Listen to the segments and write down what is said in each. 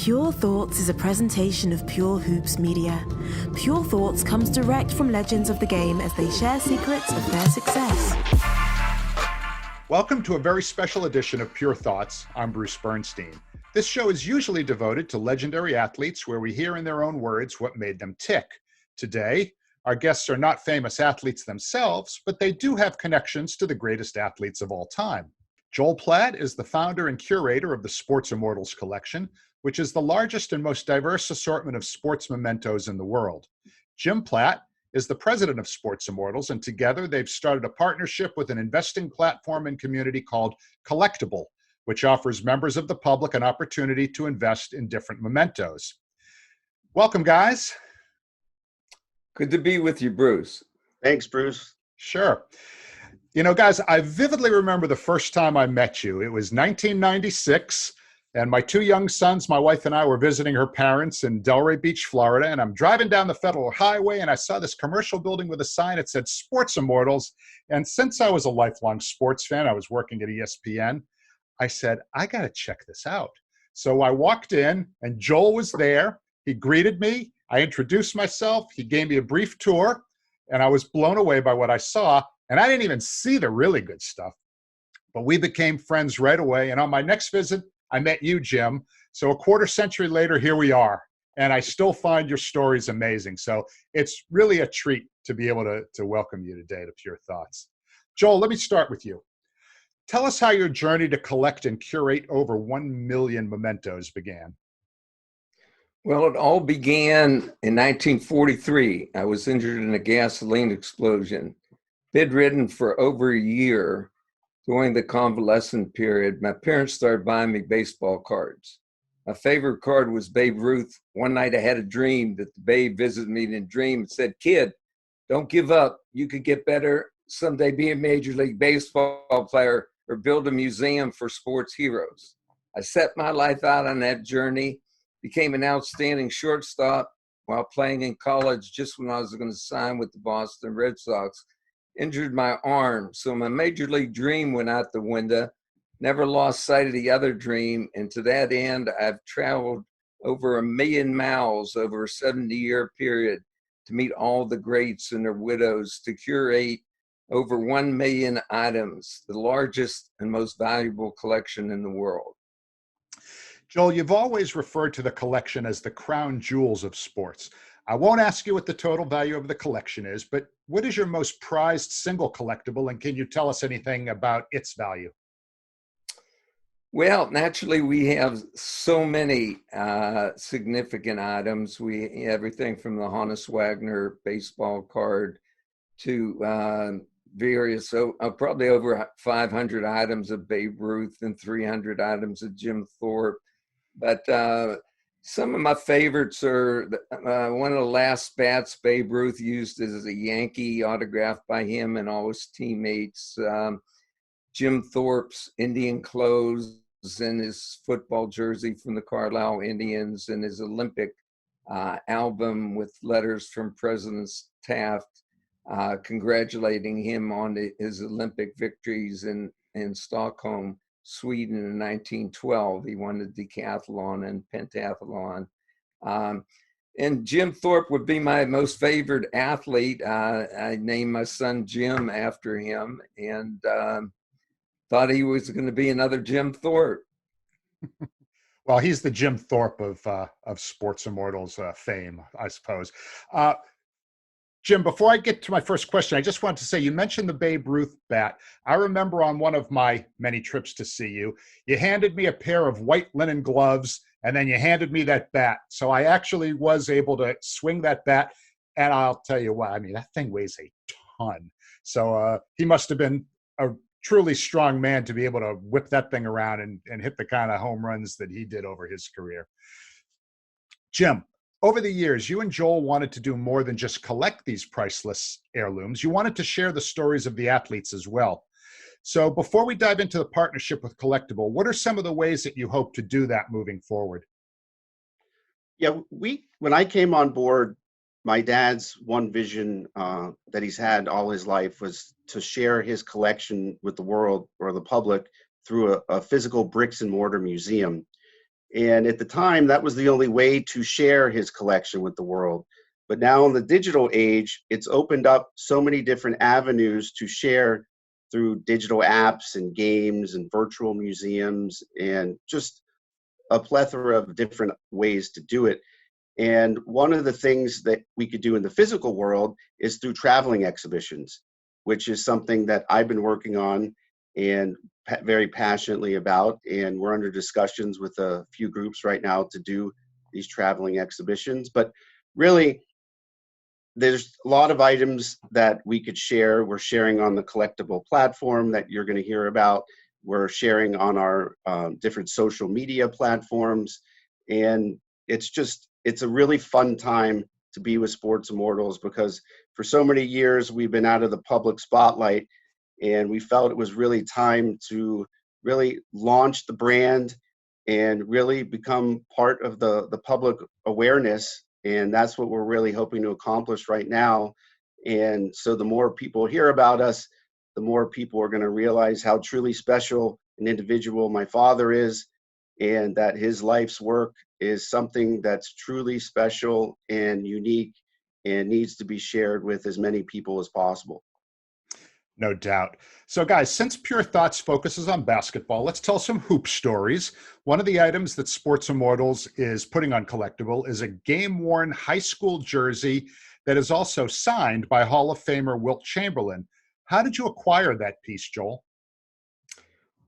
Pure Thoughts is a presentation of Pure Hoops Media. Pure Thoughts comes direct from legends of the game as they share secrets of their success. Welcome to a very special edition of Pure Thoughts. I'm Bruce Bernstein. This show is usually devoted to legendary athletes where we hear in their own words what made them tick. Today, our guests are not famous athletes themselves, but they do have connections to the greatest athletes of all time. Joel Platt is the founder and curator of the Sports Immortals collection, which is the largest and most diverse assortment of sports mementos in the world. Jim Platt is the president of Sports Immortals, and together they've started a partnership with an investing platform and community called Collectible, which offers members of the public an opportunity to invest in different mementos. Welcome, guys. Good to be with you, Bruce. Thanks, Bruce. Sure. You know, guys, I vividly remember the first time I met you. It was 1996. And my two young sons, my wife and I, were visiting her parents in Delray Beach, Florida. And I'm driving down the Federal Highway, and I saw this commercial building with a sign that said Sports Immortals. And since I was a lifelong sports fan, I was working at ESPN, I said, I got to check this out. So I walked in, and Joel was there. He greeted me. I introduced myself. He gave me a brief tour, and I was blown away by what I saw. And I didn't even see the really good stuff. But we became friends right away. And on my next visit, I met you, Jim. So a quarter century later, here we are. And I still find your stories amazing. So it's really a treat to be able to welcome you today to Pure Thoughts. Joel, let me start with you. Tell us how your journey to collect and curate over 1 million mementos began. Well, it all began in 1943. I was injured in a gasoline explosion, bedridden for over a year. During the convalescent period, my parents started buying me baseball cards. My favorite card was Babe Ruth. One night I had a dream that the Babe visited me in a dream and said, "Kid, don't give up. You could get better someday, be a Major League Baseball player or build a museum for sports heroes." I set my life out on that journey, became an outstanding shortstop while playing in college just when I was going to sign with the Boston Red Sox. Injured my arm, so my major league dream went out the window. Never lost sight of the other dream, and to that end, I've traveled over 1 million miles over a 70-year period to meet all the greats and their widows, to curate over 1 million items, the largest and most valuable collection in the world. Joel, you've always referred to the collection as the crown jewels of sports. I won't ask you what the total value of the collection is, but what is your most prized single collectible, and can you tell us anything about its value? Well, naturally, we have so many significant items. We everything from the Honus Wagner baseball card to various, probably over 500 items of Babe Ruth and 300 items of Jim Thorpe. But some of my favorites are one of the last bats Babe Ruth used as a Yankee, autographed by him and all his teammates. Jim Thorpe's Indian clothes and his football jersey from the Carlisle Indians, and his Olympic album with letters from President Taft congratulating him on his Olympic victories in Stockholm, Sweden in 1912. He won the decathlon and pentathlon. And Jim Thorpe would be my most favorite athlete. I named my son Jim after him, and thought he was going to be another Jim Thorpe. Well, he's the Jim Thorpe of Sports Immortals fame, I suppose. Jim, before I get to my first question, I just wanted to say, you mentioned the Babe Ruth bat. I remember on one of my many trips to see you, you handed me a pair of white linen gloves, and then you handed me that bat. So I actually was able to swing that bat, and I'll tell you what, I mean, that thing weighs a ton. So he must have been a truly strong man to be able to whip that thing around and hit the kind of home runs that he did over his career. Jim, over the years, you and Joel wanted to do more than just collect these priceless heirlooms. You wanted to share the stories of the athletes as well. So before we dive into the partnership with Collectible, what are some of the ways that you hope to do that moving forward? Yeah, when I came on board, my dad's one vision that he's had all his life was to share his collection with the world or the public through a physical bricks and mortar museum. And at the time, that was the only way to share his collection with the world. But now in the digital age, it's opened up so many different avenues to share through digital apps and games and virtual museums and just a plethora of different ways to do it. And one of the things that we could do in the physical world is through traveling exhibitions, which is something that I've been working on and very passionately about. And we're under discussions with a few groups right now to do these traveling exhibitions. But really, there's a lot of items that we could share. We're sharing on the collectible platform that you're going to hear about. We're sharing on our different social media platforms. And it's a really fun time to be with Sports Immortals, because for so many years we've been out of the public spotlight, and we felt it was really time to really launch the brand and really become part of the public awareness. And that's what we're really hoping to accomplish right now. And so the more people hear about us, the more people are going to realize how truly special an individual my father is, and that his life's work is something that's truly special and unique and needs to be shared with as many people as possible. No doubt. So guys, since Pure Thoughts focuses on basketball, let's tell some hoop stories. One of the items that Sports Immortals is putting on collectible is a game-worn high school jersey that is also signed by Hall of Famer Wilt Chamberlain. How did you acquire that piece, Joel?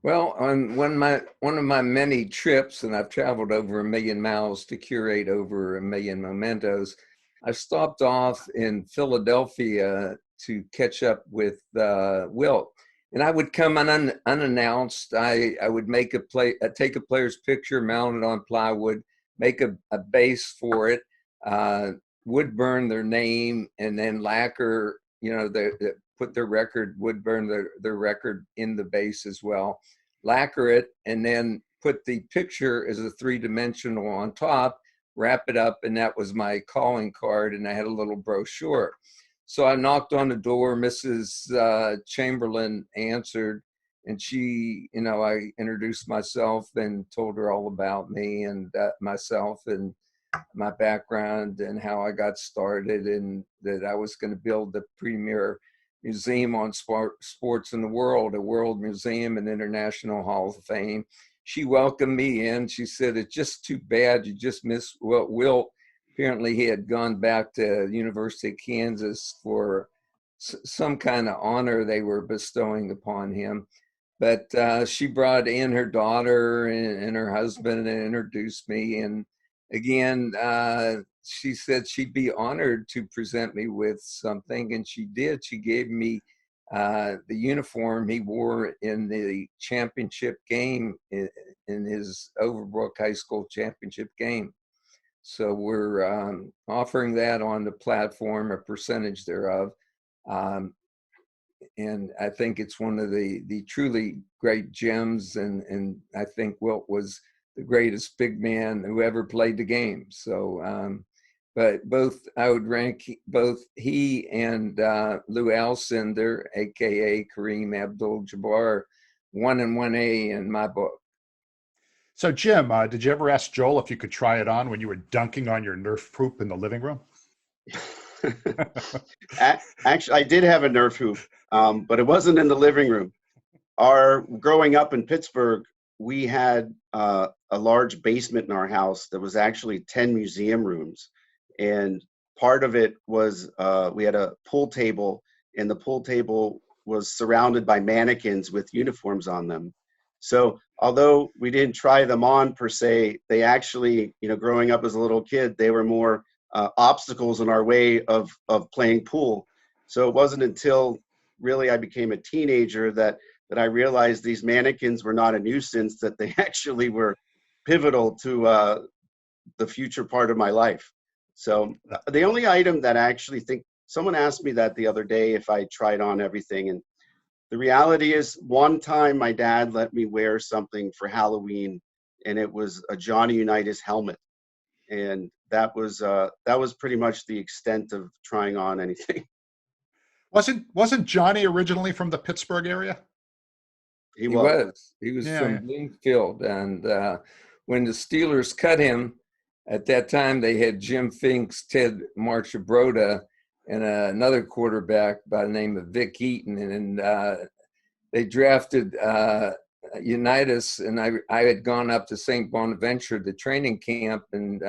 Well, on one of my many trips, and I've traveled over 1 million miles to curate over 1 million mementos, I stopped off in Philadelphia to catch up with Wilt. And I would come unannounced. I would take a player's picture, mount it on plywood, make a base for it, wood burn their name, and then lacquer, put their record, would burn their record in the base as well, lacquer it, and then put the picture as a 3-dimensional on top, wrap it up, and that was my calling card, and I had a little brochure. So I knocked on the door, Mrs. Chamberlain answered, and she, I introduced myself and told her all about me and myself and my background and how I got started, and that I was going to build the premier museum on sports in the world, a world museum and International Hall of Fame. She welcomed me in. She said, "It's just too bad you just missed Wilt." Apparently he had gone back to University of Kansas for some kind of honor they were bestowing upon him. But she brought in her daughter and her husband and introduced me. And again, she said she'd be honored to present me with something, and she did. She gave me the uniform he wore in the championship game, in his Overbrook High School championship game. So we're offering that on the platform, a percentage thereof. And I think it's one of the truly great gems. And I think Wilt was the greatest big man who ever played the game. So, but I would rank both he and Lew Alcindor, AKA Kareem Abdul-Jabbar, 1 and 1A in my book. So Jim, did you ever ask Joel if you could try it on when you were dunking on your Nerf hoop in the living room? Actually, I did have a Nerf hoop, but it wasn't in the living room. Growing up in Pittsburgh, we had a large basement in our house that was actually 10 museum rooms. And part of it was we had a pool table, and the pool table was surrounded by mannequins with uniforms on them. So although we didn't try them on per se, they actually, growing up as a little kid, they were more obstacles in our way of playing pool. So it wasn't until really I became a teenager that I realized these mannequins were not a nuisance, that they actually were pivotal to the future part of my life. So the only item that I actually think, someone asked me that the other day if I tried on everything, and the reality is, one time my dad let me wear something for Halloween, and it was a Johnny Unitas helmet. And that was pretty much the extent of trying on anything. Wasn't Johnny originally from the Pittsburgh area? He was from Bloomfield, and when the Steelers cut him, at that time they had Jim Finks, Ted Marchibroda, and another quarterback by the name of Vic Eaton. And they drafted Unitas, and I had gone up to St. Bonaventure, the training camp, and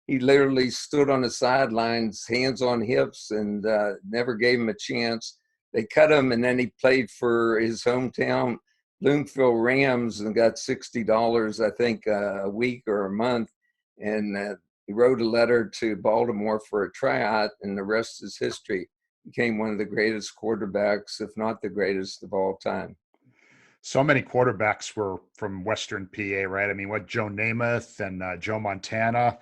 he literally stood on the sidelines, hands on hips, and never gave him a chance. They cut him, and then he played for his hometown Bloomfield Rams and got $60, I think, a week or a month. And he wrote a letter to Baltimore for a tryout, and the rest is history. Became one of the greatest quarterbacks, if not the greatest of all time. So many quarterbacks were from Western PA, right? I mean, Joe Namath and Joe Montana,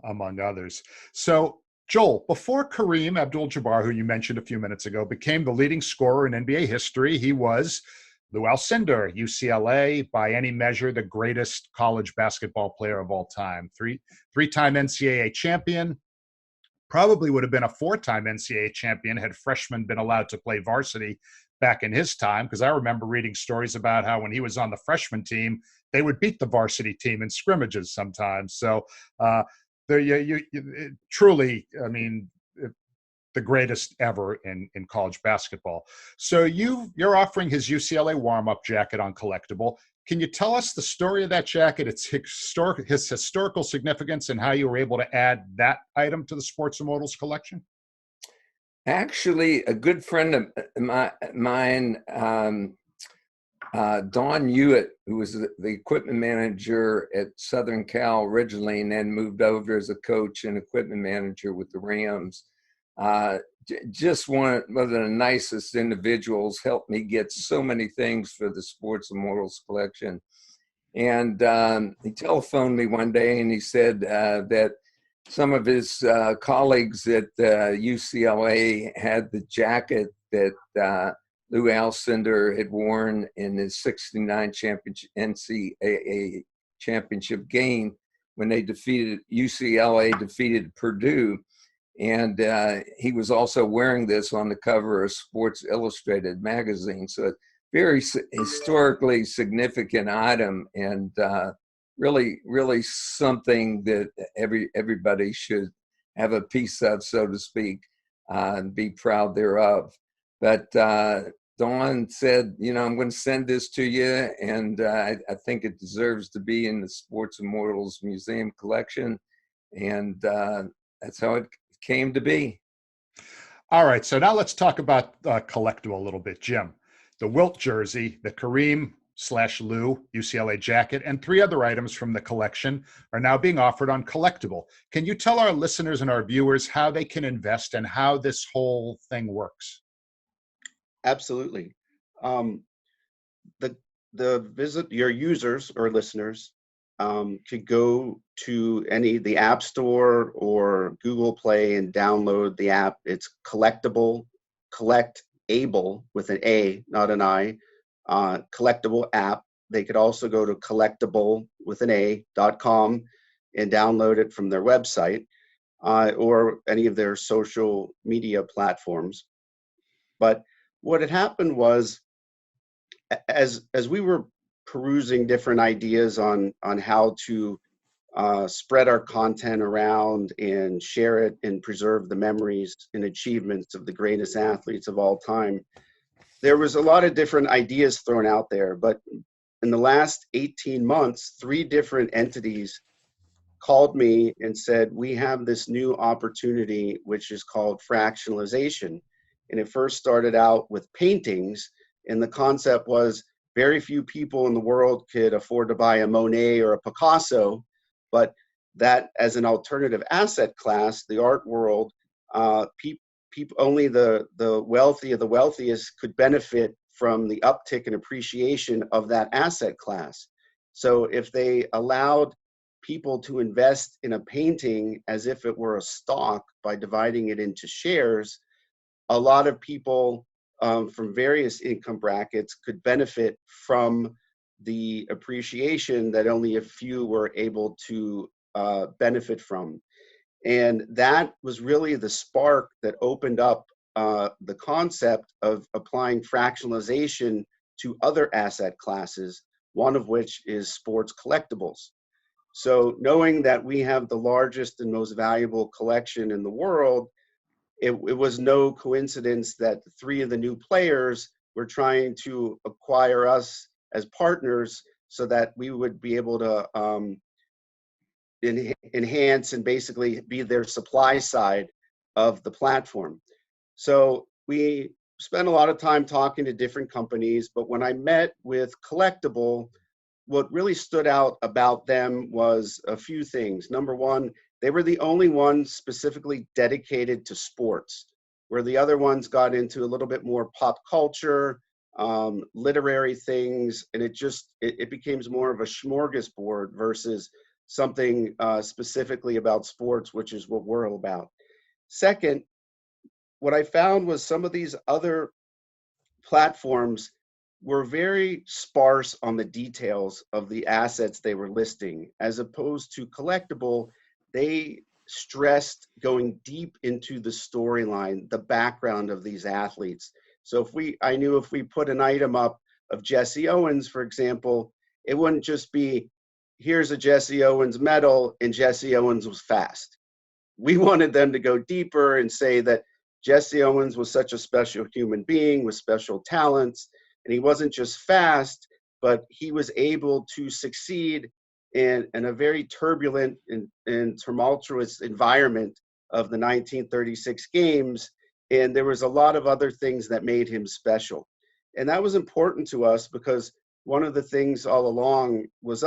among others. So, Joel, before Kareem Abdul-Jabbar, who you mentioned a few minutes ago, became the leading scorer in NBA history, he was Lew Alcindor, UCLA, by any measure, the greatest college basketball player of all time. Three-time NCAA champion, probably would have been a four-time NCAA champion had freshmen been allowed to play varsity back in his time, because I remember reading stories about how when he was on the freshman team, they would beat the varsity team in scrimmages sometimes. So truly, I mean, the greatest ever in college basketball. So you're offering his UCLA warm-up jacket on Collectible. Can you tell us the story of that jacket, its historical significance, and how you were able to add that item to the Sports Immortals collection? Actually, a good friend of mine, Don Hewitt, who was the equipment manager at Southern Cal originally and then moved over as a coach and equipment manager with the Rams, just one of the nicest individuals, helped me get so many things for the Sports Immortals collection. And he telephoned me one day and he said that some of his colleagues at UCLA had the jacket that Lew Alcindor had worn in his '69 NCAA championship game when they UCLA defeated Purdue. And he was also wearing this on the cover of Sports Illustrated magazine. So very historically significant item, and really, really something that everybody should have a piece of, so to speak, and be proud thereof. But Dawn said, I'm going to send this to you, and I think it deserves to be in the Sports Immortals Museum collection. And that's how it came to be. All right, so now let's talk about Collectible a little bit, Jim. The Wilt jersey, the Kareem/Lew UCLA jacket, and 3 other items from the collection are now being offered on Collectible. Can you tell our listeners and our viewers how they can invest and how this whole thing works? Absolutely. Your users or listeners could go to the App Store or Google Play and download the app. It's Collectible, Collectable with an A, not an I, Collectible app. They could also go to collectible with an A.com and download it from their website or any of their social media platforms. But what had happened was, as we were perusing different ideas on how to spread our content around and share it and preserve the memories and achievements of the greatest athletes of all time, there was a lot of different ideas thrown out there. But in the last 18 months, 3 different entities called me and said, we have this new opportunity, which is called fractionalization. And it first started out with paintings. And the concept was very few people in the world could afford to buy a Monet or a Picasso, but that as an alternative asset class, the art world, only the wealthy of the wealthiest could benefit from the uptick in appreciation of that asset class. So if they allowed people to invest in a painting as if it were a stock by dividing it into shares, a lot of people from various income brackets could benefit from the appreciation that only a few were able to benefit from. And that was really the spark that opened up the concept of applying fractionalization to other asset classes, one of which is sports collectibles. So knowing that we have the largest and most valuable collection in the world, it was no coincidence that three of the new players were trying to acquire us as partners so that we would be able to enhance and basically be their supply side of the platform. So we spent a lot of time talking to different companies, but when I met with Collectible, what really stood out about them was a few things. Number one, they were the only ones specifically dedicated to sports, where the other ones got into a little bit more pop culture, literary things, and it became more of a smorgasbord versus something specifically about sports, which is what we're all about. Second, what I found was some of these other platforms were very sparse on the details of the assets they were listing, as opposed to Collectible. They stressed going deep into the storyline, the background of these athletes. So I knew if we put an item up of Jesse Owens, for example, it wouldn't just be, here's a Jesse Owens medal and Jesse Owens was fast. We wanted them to go deeper and say that Jesse Owens was such a special human being with special talents, and he wasn't just fast, but he was able to succeed in a very turbulent and tumultuous environment of the 1936 games. And there was a lot of other things that made him special. And that was important to us because one of the things all along was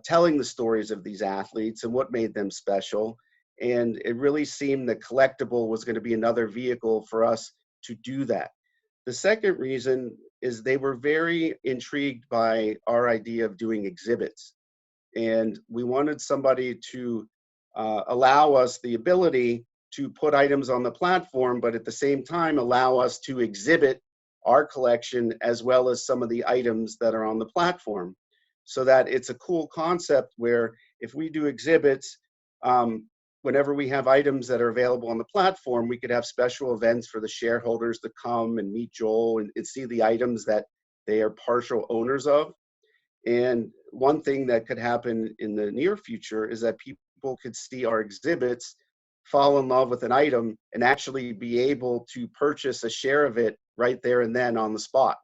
telling the stories of these athletes and what made them special. And it really seemed that Collectible was going to be another vehicle for us to do that. The second reason is they were very intrigued by our idea of doing exhibits. And we wanted somebody to allow us the ability to put items on the platform, but at the same time allow us to exhibit our collection as well as some of the items that are on the platform. So that it's a cool concept where if we do exhibits, whenever we have items that are available on the platform, we could have special events for the shareholders to come and meet Joel and see the items that they are partial owners of. And one thing that could happen in the near future is that people could see our exhibits, fall in love with an item, and actually be able to purchase a share of it right there and then on the spot.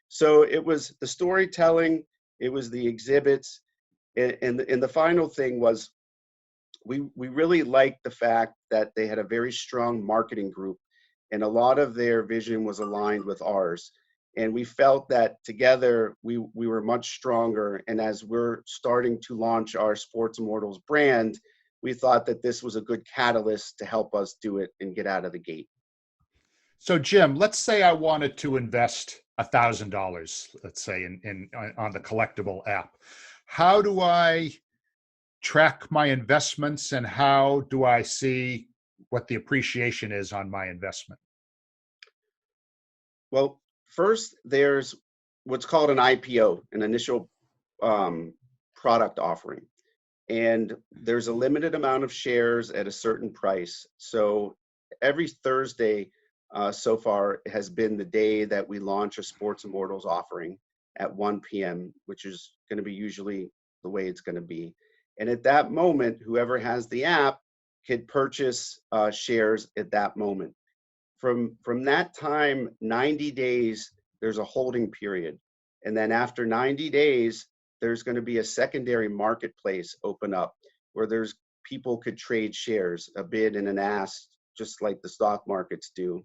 So it was the storytelling, it was the exhibits, and the final thing was we really liked the fact that they had a very strong marketing group, and a lot of their vision was aligned with ours. And we felt that together we were much stronger. And as we're starting to launch our Sports Immortals brand, we thought that this was a good catalyst to help us do it and get out of the gate. So Jim, let's say I wanted to invest $1,000, let's say on the Collectible app. How do I track my investments and how do I see what the appreciation is on my investment? Well, first there's what's called an IPO, an initial product offering. And there's a limited amount of shares at a certain price. So every Thursday so far has been the day that we launch a Sports Immortals offering at 1 p.m., which is going to be usually the way it's going to be. And at that moment, whoever has the app could purchase shares at that moment. From that time, 90 days, there's a holding period. And then after 90 days, there's going to be a secondary marketplace open up where there's people could trade shares, a bid and an ask, just like the stock markets do.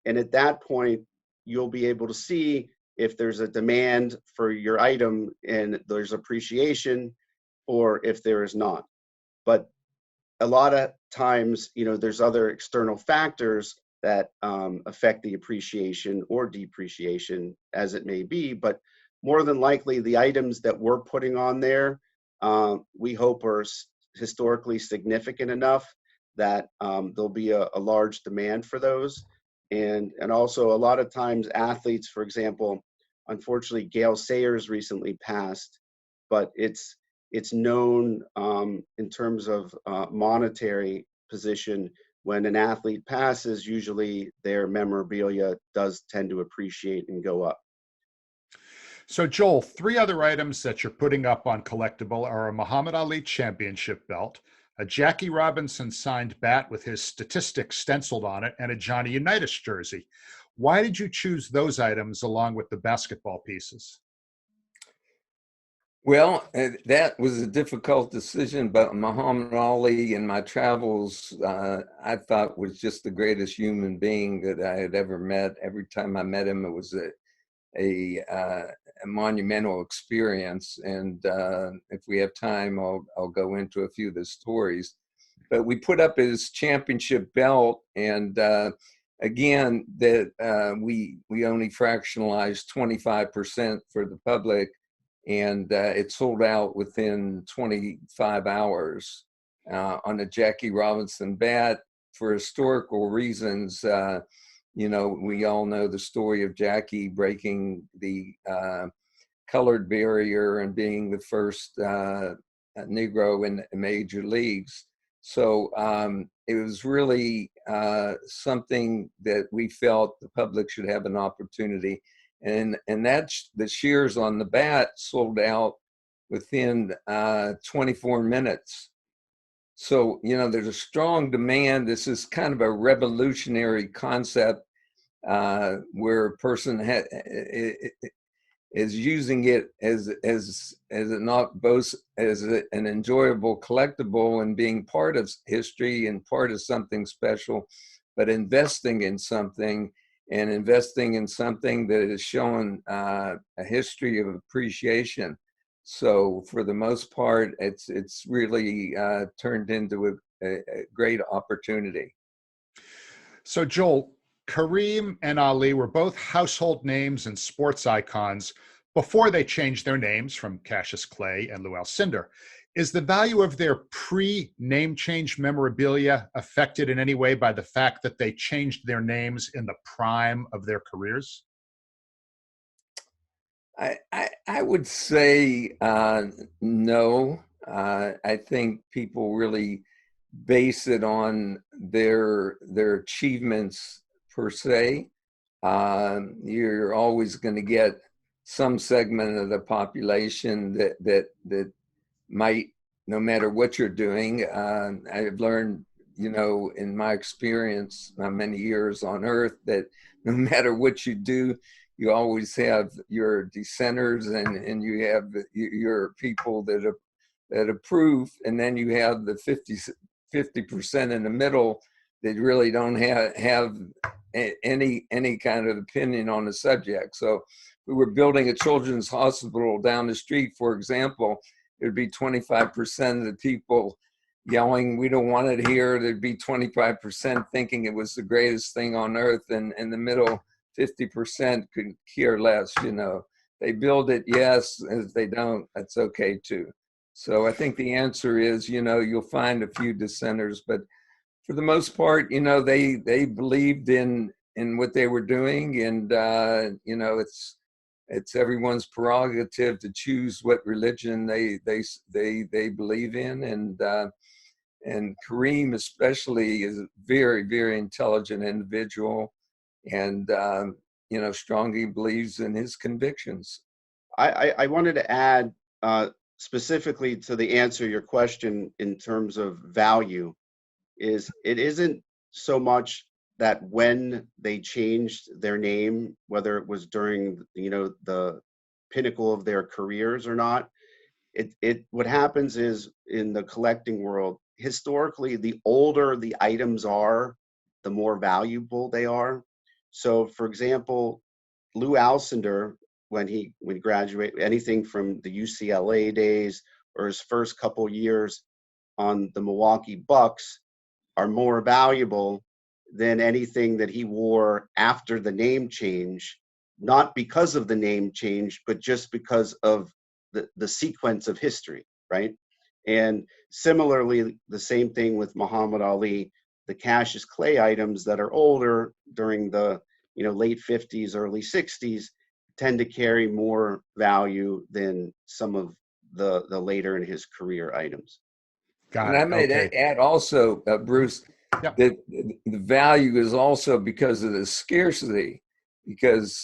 And at that point, you'll be able to see if there's a demand for your item and there's appreciation, or if there is not. But a lot of times, there's other external factors that affect the appreciation or depreciation, as it may be. But more than likely, the items that we're putting on there, we hope are historically significant enough that there'll be a large demand for those. And also a lot of times athletes, for example, unfortunately, Gail Sayers recently passed, but it's known in terms of monetary position. When an athlete passes, usually their memorabilia does tend to appreciate and go up. So, Joel, three other items that you're putting up on Collectible are a Muhammad Ali championship belt, a Jackie Robinson signed bat with his statistics stenciled on it, and a Johnny Unitas jersey. Why did you choose those items along with the basketball pieces? Well, that was a difficult decision, but Muhammad Ali in my travels, I thought was just the greatest human being that I had ever met. Every time I met him, it was a monumental experience. And if we have time, I'll go into a few of the stories. But we put up his championship belt, and again, that we only fractionalized 25% for the public, and it sold out within 25 hours on a Jackie Robinson bat. For historical reasons, we all know the story of Jackie breaking the colored barrier and being the first Negro in major leagues. So it was really something that we felt the public should have an opportunity. And that's the shears on the bat sold out within 24 minutes. So, there's a strong demand. This is kind of a revolutionary concept where a person is using it as not both as an enjoyable collectible and being part of history and part of something special, but investing in something that is showing a history of appreciation. So for the most part, it's really turned into a great opportunity. So, Joel, Kareem and Ali were both household names and sports icons before they changed their names from Cassius Clay and Lew Alcindor. Is the value of their pre-name change memorabilia affected in any way by the fact that they changed their names in the prime of their careers? I would say no. I think people really base it on their achievements per se. You're always going to get some segment of the population that might, no matter what you're doing. I've learned, in my experience, my many years on Earth, that no matter what you do, you always have your dissenters and you have your people that approve, and then you have the 50% in the middle that really don't have any kind of opinion on the subject. So we were building a children's hospital down the street, for example, there'd be 25% of the people yelling, "We don't want it here." There'd be 25% thinking it was the greatest thing on earth, and in the middle, 50% could care less. They build it, yes. If they don't, that's okay too. So I think the answer is, you'll find a few dissenters, but for the most part, they believed in what they were doing, and it's everyone's prerogative to choose what religion they believe in, and Kareem especially is a very, very intelligent individual, and strongly believes in his convictions. I wanted to add specifically to the answer to your question in terms of value, is it isn't so much that when they changed their name, whether it was during the pinnacle of their careers or not, it what happens is, in the collecting world, historically, the older the items are, the more valuable they are. So for example, Lew Alcindor, when he graduated, anything from the UCLA days or his first couple years on the Milwaukee Bucks, are more valuable than anything that he wore after the name change, not because of the name change, but just because of the sequence of history, right? And similarly, the same thing with Muhammad Ali. The Cassius Clay items that are older, during the late 50s, early 60s, tend to carry more value than some of the later in his career items. Got and it. I might add also, Bruce, Yep. that the value is also because of the scarcity, because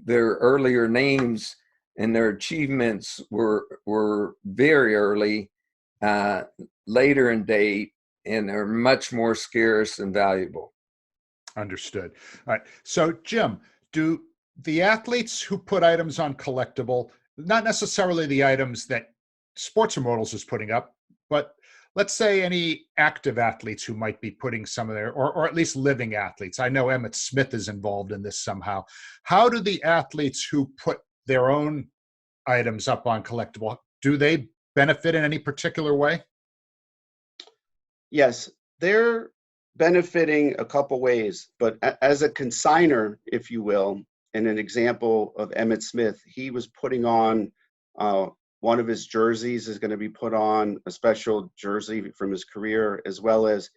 their earlier names and their achievements were very early, later in date, and are much more scarce and valuable. Understood. All right. So, Jim, do the athletes who put items on collectible, not necessarily the items that Sports Immortals is putting up, but let's say any active athletes who might be putting some of their, or at least living athletes. I know Emmitt Smith is involved in this somehow. How do the athletes who put their own items up on collectible, do they benefit in any particular way? Yes, they're benefiting a couple ways, but as a consigner, if you will, and an example of Emmitt Smith, he was putting on one of his jerseys is going to be put on a special jersey from his career, as well as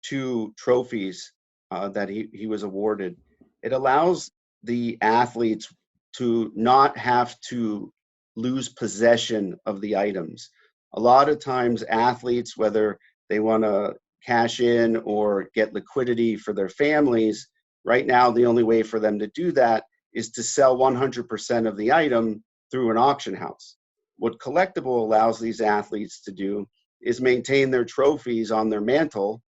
2 trophies that he was awarded. It allows the athletes to not have to lose possession of the items. A lot of times athletes, whether they want to cash in or get liquidity for their families, right now the only way for them to do that is to sell 100% of the item through an auction house. What collectible allows these athletes to do is maintain their trophies on their mantle,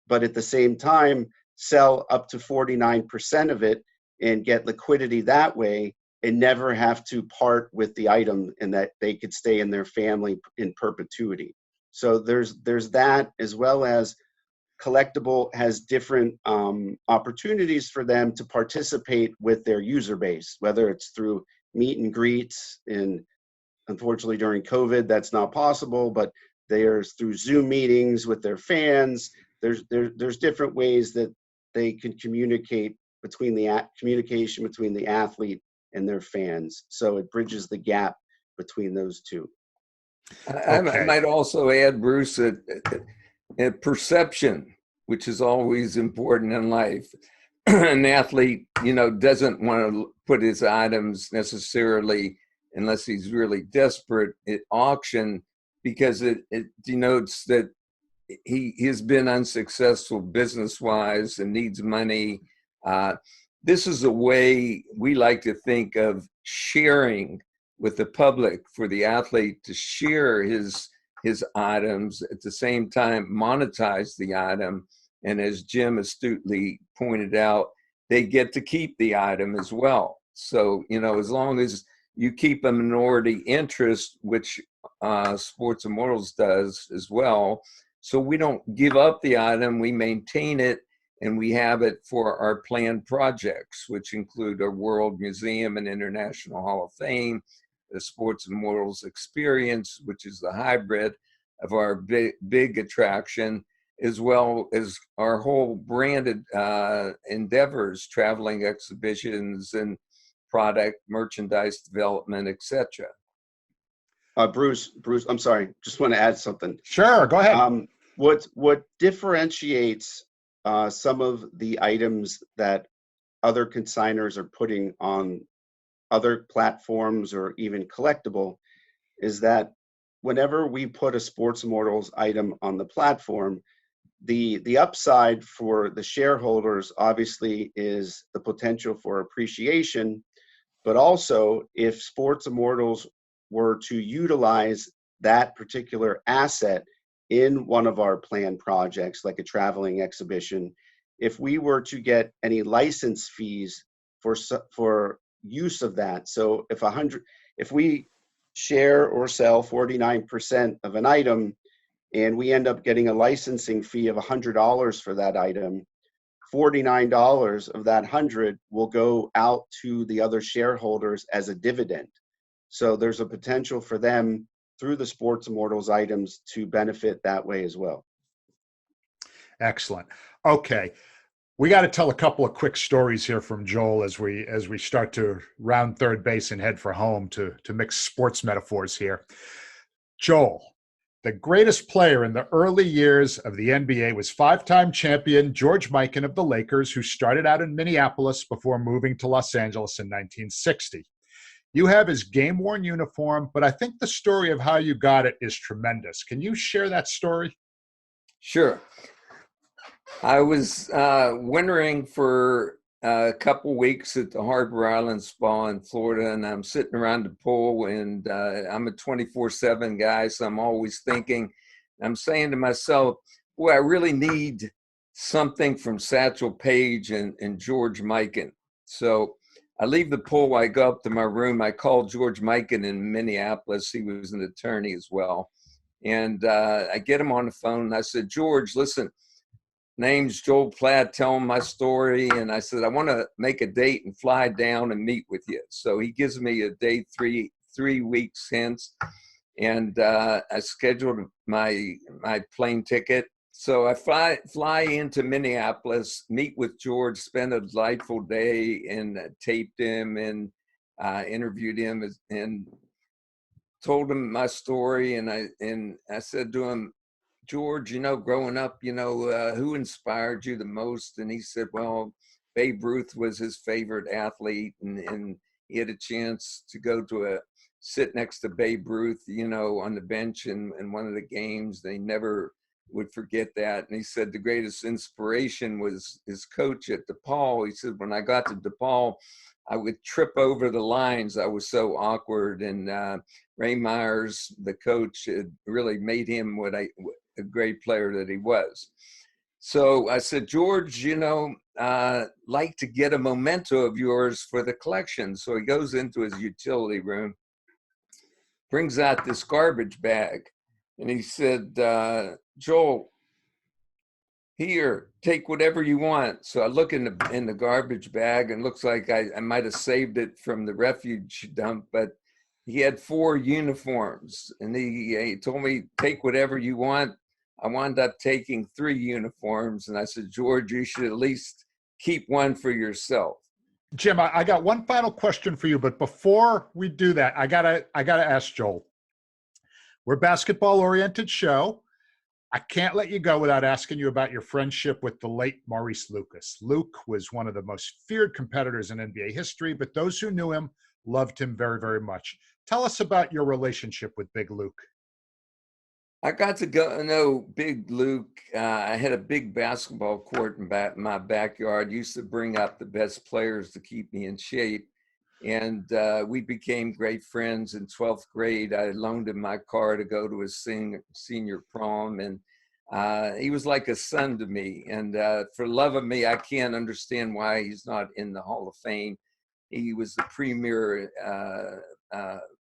but at the same time sell up to 49% of it and get liquidity that way, and never have to part with the item, and that they could stay in their family in perpetuity. So there's that, as well as collectible has different opportunities for them to participate with their user base, whether it's through meet and greets, and unfortunately during COVID that's not possible, but there's through Zoom meetings with their fans. There's different ways that they can communicate between communication between the athlete and their fans. So it bridges the gap between those two. I might also add, Bruce, a perception, which is always important in life. An athlete, doesn't want to put his items necessarily, unless he's really desperate, at auction, because it denotes that he has been unsuccessful business-wise and needs money. This is a way we like to think of sharing with the public, for the athlete to share his items, at the same time monetize the item. And as Jim astutely pointed out, they get to keep the item as well. So, as long as you keep a minority interest, which Sports Immortals does as well, so we don't give up the item, we maintain it, and we have it for our planned projects, which include our World Museum and International Hall of Fame, the Sports Immortals Experience, which is the hybrid of our big attraction, as well as our whole branded endeavors, traveling exhibitions and product merchandise development, etc. Bruce, I'm sorry, just want to add something. Sure, go ahead. What differentiates some of the items that other consigners are putting on other platforms or even collectible is that whenever we put a Sports Immortals item on the platform, the upside for the shareholders obviously is the potential for appreciation, but also if Sports Immortals were to utilize that particular asset in one of our planned projects, like a traveling exhibition, if we were to get any license fees for use of that. So if we share or sell 49% of an item and we end up getting a licensing fee of $100 for that item, $49 of that 100 will go out to the other shareholders as a dividend. So there's a potential for them through the Sports Immortals items to benefit that way as well. Excellent. Okay. We got to tell a couple of quick stories here from Joel as we start to round third base and head for home to mix sports metaphors here. Joel, the greatest player in the early years of the NBA was 5-time champion George Mikan of the Lakers, who started out in Minneapolis before moving to Los Angeles in 1960. You have his game-worn uniform, but I think the story of how you got it is tremendous. Can you share that story? Sure. I was wondering for a couple weeks at the Harbor Island Spa in Florida, and I'm sitting around the pool, and I'm a 24/7 guy, so I'm always thinking. I'm saying to myself, boy, I really need something from Satchel Paige and George Mikan. So I leave the pool, I go up to my room, I call George Mikan in Minneapolis. He was an attorney as well. And I get him on the phone, and I said, George, listen, name's Joel Platt, tell him my story. And I said, I want to make a date and fly down and meet with you. So he gives me a date three weeks hence. And I scheduled my plane ticket. So I fly into Minneapolis, meet with George, spend a delightful day, and taped him and interviewed him and told him my story. And I said to him, George, growing up, who inspired you the most? And he said, well, Babe Ruth was his favorite athlete, and he had a chance to go to sit next to Babe Ruth, on the bench in one of the games. They never would forget that. And he said the greatest inspiration was his coach at DePaul. He said, when I got to DePaul, I would trip over the lines. I was so awkward. And Ray Myers, the coach, had really made him a great player that he was. So I said, George, like to get a memento of yours for the collection. So he goes into his utility room, brings out this garbage bag, and he said, Joel, here, take whatever you want. So I look in the garbage bag, and looks like I might have saved it from the refuge dump, but he had 4 uniforms, and he told me, take whatever you want. I wound up taking 3 uniforms, and I said, George, you should at least keep one for yourself. Jim, I got one final question for you, but before we do that, I gotta ask Joel. We're a basketball-oriented show. I can't let you go without asking you about your friendship with the late Maurice Lucas. Luke was one of the most feared competitors in NBA history, but those who knew him loved him very, very much. Tell us about your relationship with Big Luke. I got to go know Big Luke. I had a big basketball court in my backyard. Used to bring up the best players to keep me in shape. And we became great friends in 12th grade. I loaned him my car to go to his senior prom. And he was like a son to me. And for love of me, I can't understand why he's not in the Hall of Fame. He was the premier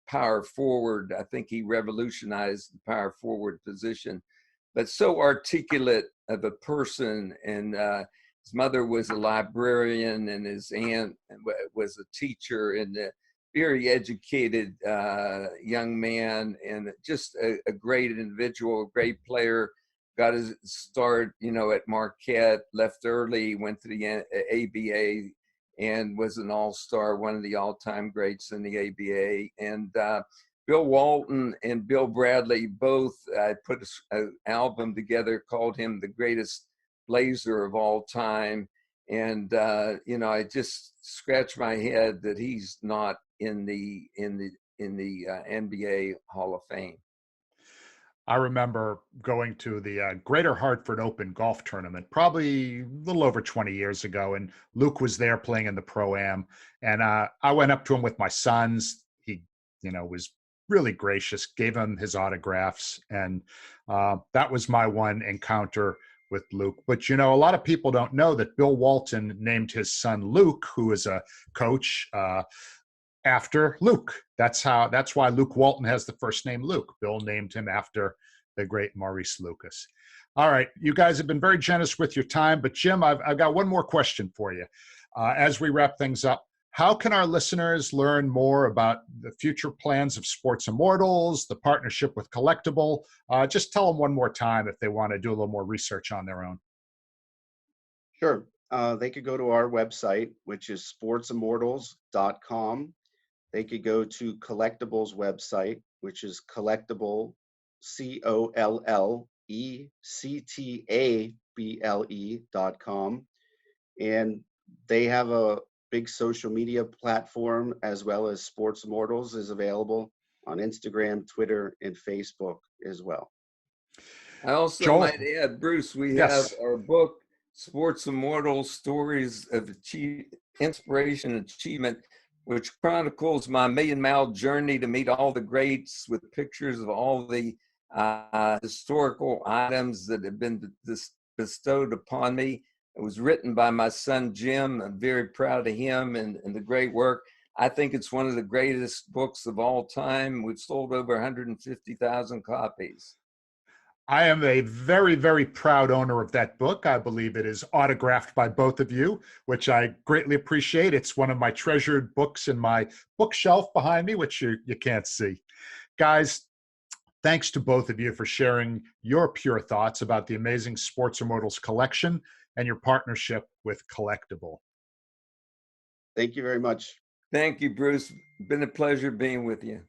power forward. I think he revolutionized the power forward position, but so articulate of a person. And his mother was a librarian, and his aunt was a teacher, and a very educated young man, and just a great individual, a great player. Got his start, at Marquette, left early, went to the ABA, and was an all-star, one of the all-time greats in the ABA. And Bill Walton and Bill Bradley both put an album together, called him the greatest Blazer of all time. And I just scratch my head that he's not in the NBA Hall of Fame. I remember going to the Greater Hartford Open golf tournament, probably a little over 20 years ago, and Luke was there playing in the Pro-Am. And I went up to him with my sons. He, was really gracious, gave him his autographs, and that was my one encounter with Luke. But, a lot of people don't know that Bill Walton named his son Luke, who is a coach, after Luke. That's why Luke Walton has the first name Luke. Bill named him after the great Maurice Lucas. All right, you guys have been very generous with your time, but Jim, I've got one more question for you. As we wrap things up, how can our listeners learn more about the future plans of Sports Immortals, the partnership with Collectible? Just tell them one more time if they want to do a little more research on their own. Sure. They could go to our website, which is sportsimmortals.com. They could go to Collectible's website, which is collectible, COLLECTABLE.com. And they have a big social media platform, as well as Sports Immortals is available on Instagram, Twitter, and Facebook as well. I also might add, Bruce, we have our book, Sports Immortals, Stories of Inspiration and Achievement, which chronicles my million-mile journey to meet all the greats with pictures of all the historical items that have been bestowed upon me. It was written by my son, Jim. I'm very proud of him and the great work. I think it's one of the greatest books of all time. We've sold over 150,000 copies. I am a very, very proud owner of that book. I believe it is autographed by both of you, which I greatly appreciate. It's one of my treasured books in my bookshelf behind me, which you can't see. Guys, thanks to both of you for sharing your pure thoughts about the amazing Sports Immortals collection and your partnership with Collectible. Thank you very much. Thank you, Bruce. Been a pleasure being with you.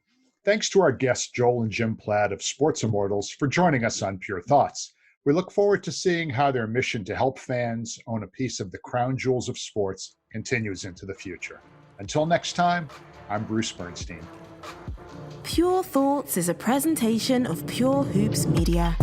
Thanks to our guests, Joel and Jim Platt of Sports Immortals, for joining us on Pure Thoughts. We look forward to seeing how their mission to help fans own a piece of the crown jewels of sports continues into the future. Until next time, I'm Bruce Bernstein. Pure Thoughts is a presentation of Pure Hoops Media.